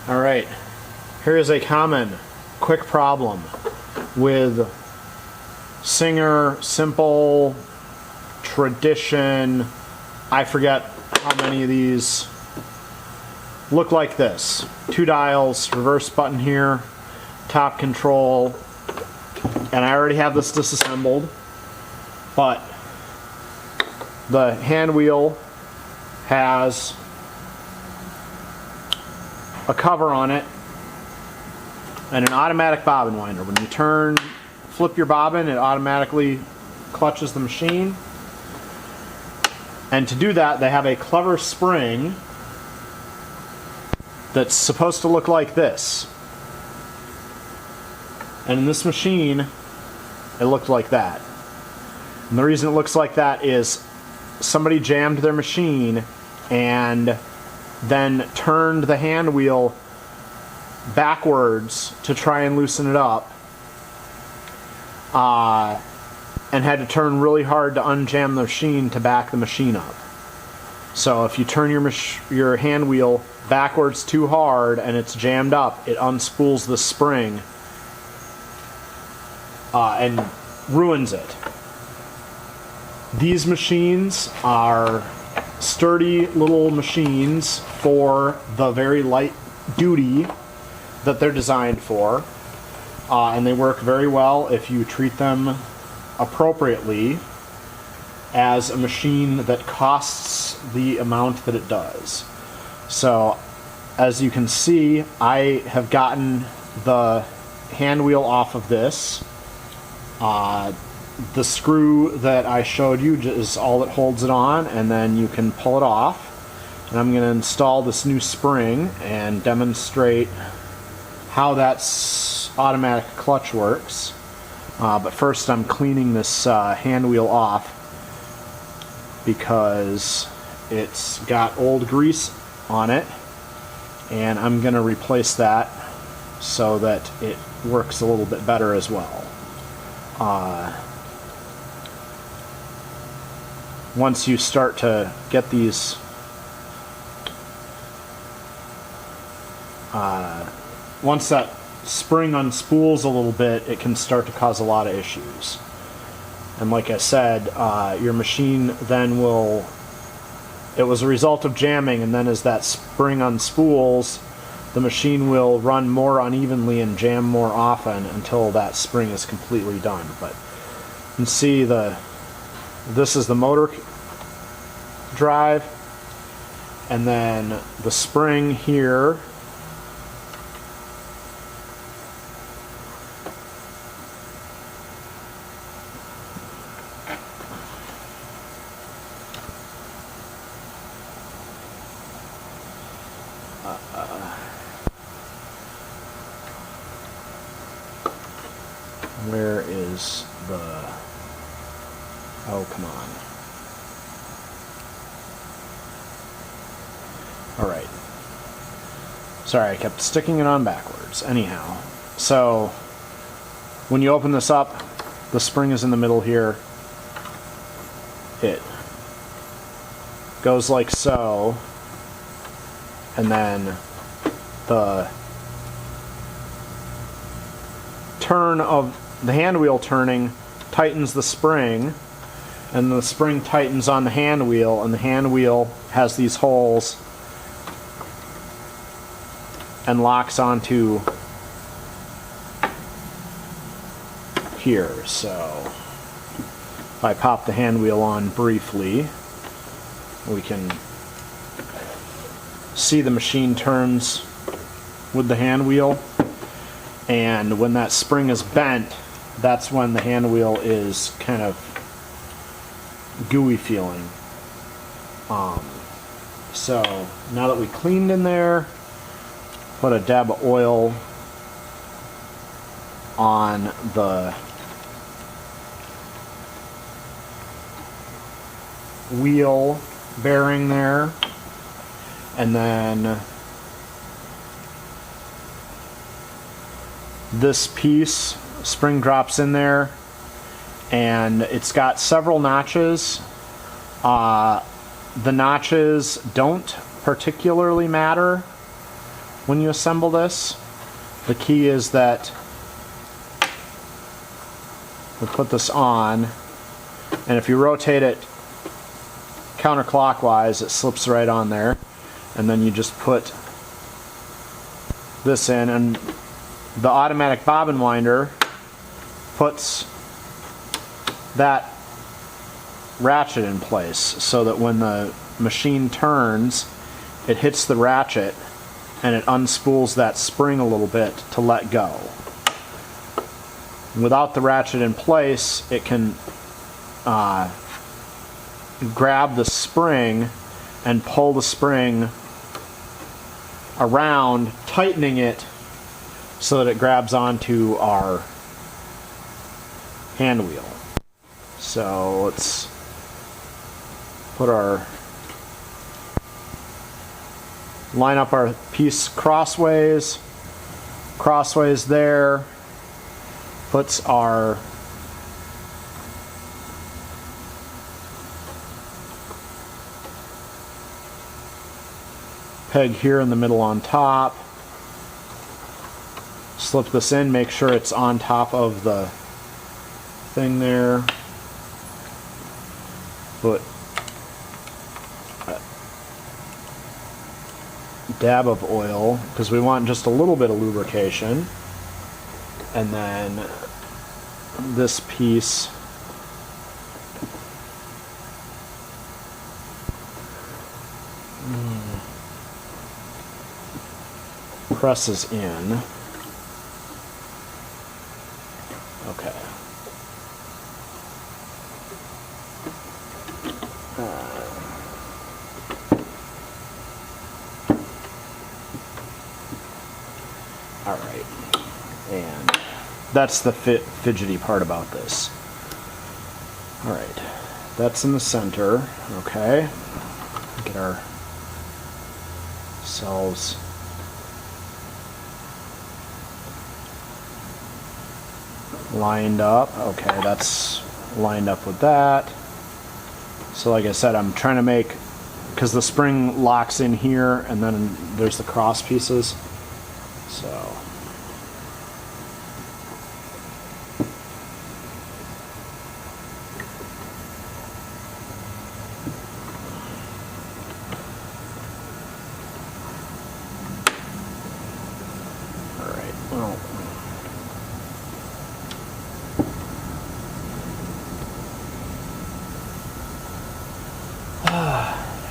Alright, here is a common quick problem with Singer, Simple, Tradition. I forget how many of these look like this. 2 dials, reverse button here, top control, and I already have this disassembled, but the hand wheel has a cover on it and an automatic bobbin winder. When you flip your bobbin, it automatically clutches the machine. And to do that, they have a clever spring that's supposed to look like this. And in this machine, it looked like that. And the reason it looks like that is somebody jammed their machine and then turned the hand wheel backwards to try and loosen it up, and had to turn really hard to unjam the machine to back the machine up. So if you turn your hand wheel backwards too hard and it's jammed up, it unspools the spring and ruins it. These machines are sturdy little machines for the very light duty that they're designed for, and they work very well if you treat them appropriately as a machine that costs the amount that it does. So as you can see, I have gotten the hand wheel off of this. The screw that I showed you is all that holds it on, and then you can pull it off. And I'm going to install this new spring and demonstrate how that automatic clutch works. But first I'm cleaning this hand wheel off because it's got old grease on it, and I'm going to replace that so that it works a little bit better as well. Once you start to get these once that spring unspools a little bit, it can start to cause a lot of issues. And like I said, your machine then it was a result of jamming, and then as that spring unspools, the machine will run more unevenly and jam more often until that spring is completely done. But you can see this is the motor drive, and then the spring here where is the... Oh, come on. Alright. Sorry, I kept sticking it on backwards. Anyhow, so when you open this up, the spring is in the middle here. It goes like so, and then the turn of the hand wheel turning tightens the spring, and the spring tightens on the hand wheel, and the hand wheel has these holes and locks onto here. So if I pop the hand wheel on briefly, we can see the machine turns with the hand wheel, and when that spring is bent, that's when the hand wheel is kind of gooey feeling. So now that we cleaned in there, put a dab of oil on the wheel bearing there, and then this piece, spring drops in there, and it's got several notches. The notches don't particularly matter when you assemble this. The key is that we put this on, and if you rotate it counterclockwise, it slips right on there, and then you just put this in, and the automatic bobbin winder puts that ratchet in place so that when the machine turns, it hits the ratchet and it unspools that spring a little bit to let go. Without the ratchet in place, it can grab the spring and pull the spring around, tightening it so that it grabs onto our hand wheel. So let's put line up our piece crossways there, puts our peg here in the middle on top, slip this in, make sure it's on top of the thing there, put a dab of oil because we want just a little bit of lubrication, and then this piece presses in. Okay. All right, and that's the fidgety part about this. All right, that's in the center. Okay, get ourselves lined up. Okay, that's lined up with that. So like I said, I'm trying to make, because the spring locks in here and then there's the cross pieces. So all right, well,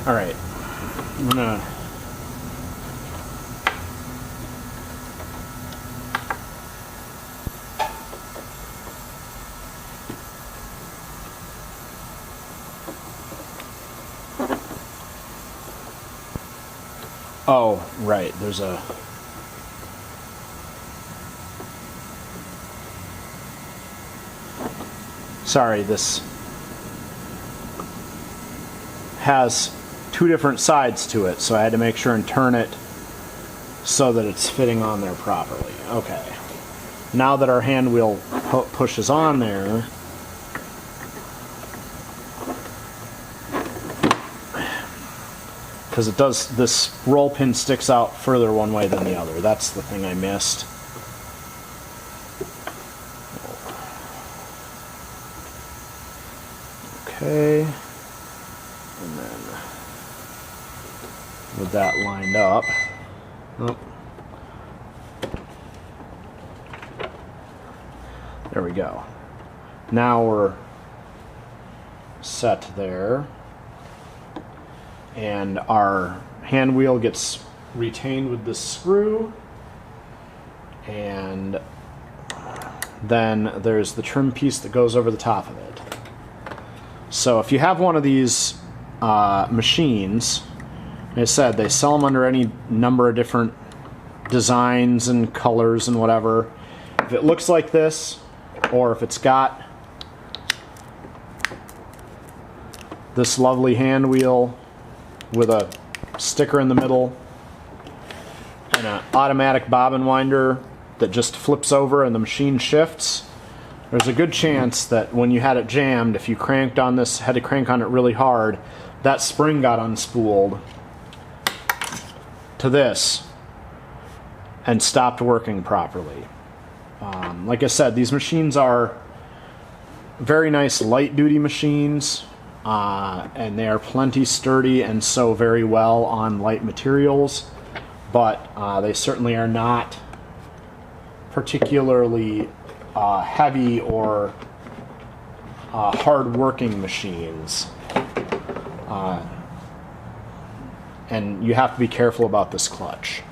all right, I'm gonna oh, right, there's a sorry, this has two different sides to it, so I had to make sure and turn it so that it's fitting on there properly. Okay, now that our hand wheel pushes on there, because it does, this roll pin sticks out further one way than the other. That's the thing I missed. Okay, and then with that lined up, oh, there we go. Now we're set there, and our hand wheel gets retained with this screw, and then there's the trim piece that goes over the top of it. So if you have one of these machines, like I said, they sell them under any number of different designs and colors and whatever. If it looks like this, or if it's got this lovely hand wheel with a sticker in the middle and an automatic bobbin winder that just flips over and the machine shifts, there's a good chance that when you had it jammed, if you cranked on this, had to crank on it really hard, that spring got unspooled to this, and stopped working properly. Like I said, these machines are very nice light duty machines, and they are plenty sturdy and sew very well on light materials, but they certainly are not particularly heavy or hard working machines. And you have to be careful about this clutch.